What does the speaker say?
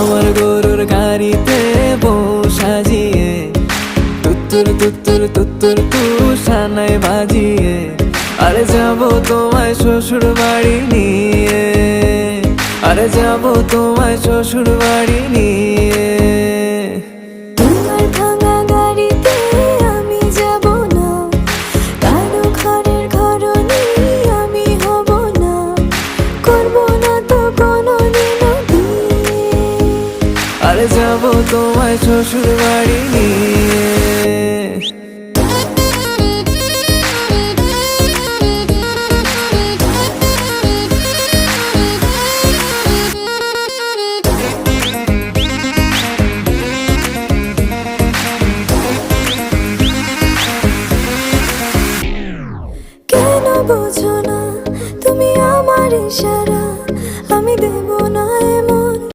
আমার গরুর গাড়িতে বউ সাজিয়ে তুত্তুর তুত্তুর তুত্তুর তুষানায় বাজিয়ে আরে যাবো তোমায় শ্বশুর বাড়ি নিয়ে, আরে যাবো তোমায় শ্বশুর বাড়ি নিয়ে। তোমার ভাঙা গাড়িতে আমি যাব না, কারো ঘরের ঘরনি আমি হব না, করব না তো কোনোদিনও বিয়ে। আরে যাবো তোমায় শ্বশুর